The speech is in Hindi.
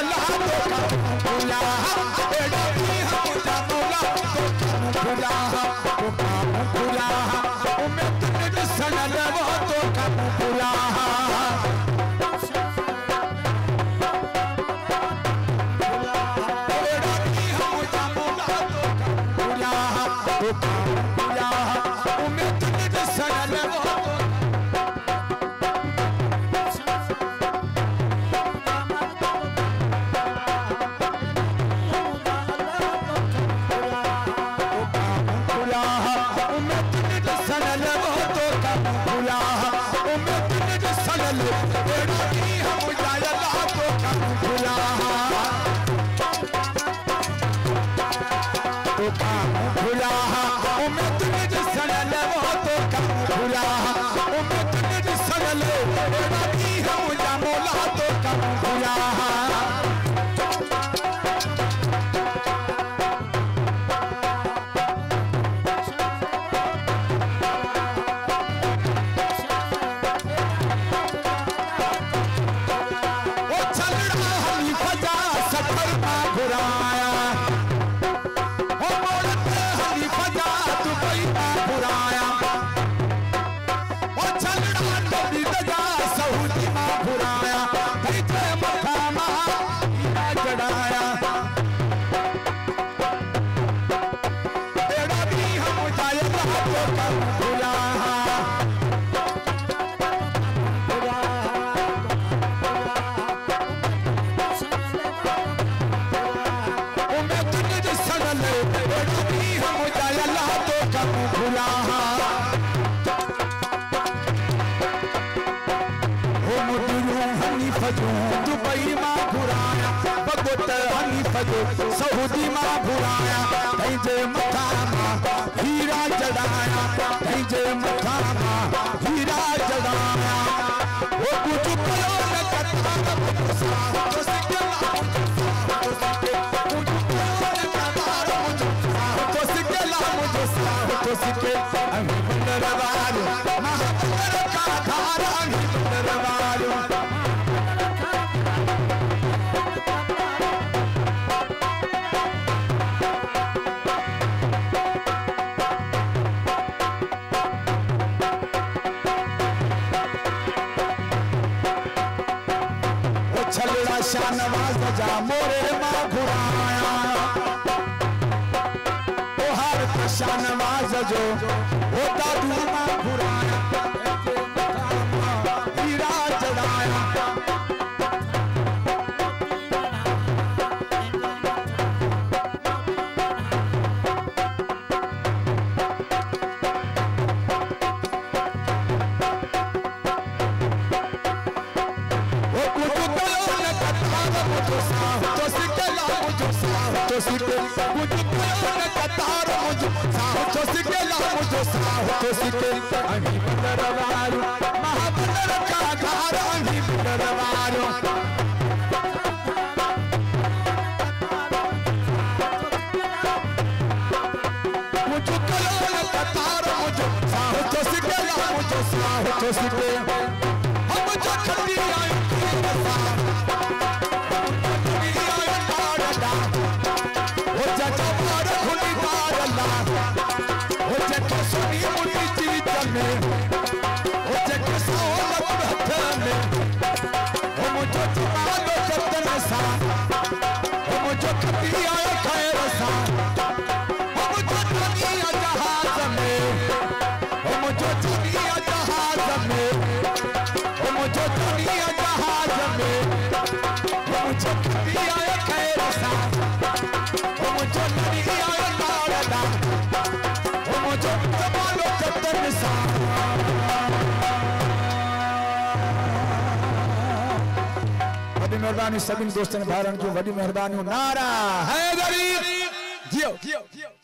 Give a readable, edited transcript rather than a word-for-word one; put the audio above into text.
अल्लाह तो करूं भुला बेड़ा भी हम जा मौला तो करूं भुला तो करूं भुला मैं तुझे सनल वो तो करूं भुला बेड़ा भी हम जा मौला तो करूं भुला तो करूं भुला मैं तुझे सनल वो दुबई मां घुराया बगोत हनीफजो सऊदी मां घुराया तंहिंजे मथां मां हीरा जड़ाया तंहिंजे मथां मां हीरा जड़ाया वो कुझु कयो न कथा तो सिकला तो सिकला मुझो साह तो सिके अमी बंदर वालो महाबंदर का धार अमी बंदर वालो शाहनवाज जा मोरे मां घुराया ओ हर शाहनवाज जो ओ दादू मां घुराया हीरा जड़ाया महाबंदर का घर अभी बंदरवारो मुझो कलो न कतार मुझो साहो तो सिकेला मुझो साहो तो सिके हम जो खड़ी आई ओ चाचा मार खुली दार अल्लाह ओ चाचा सुनी मुनी जीत में ओ चाचा सोलत हथ में ओ मुझो चमालो जतन सा ओ मुझो खती आया खैर सा ओ मुझो दुनिया जहाज में ओ मुझो दुनिया जहाज में ओ मुझो दुनिया जहाज में ओ मुझो खती आया खैर सा ओ मुझो दुनिया लाडा ओ मुझो चमालो जतन सा मेहरबानी सभी दोस्तों भाइयों की बड़ी मेहरबानी नारा हैदरी जियो।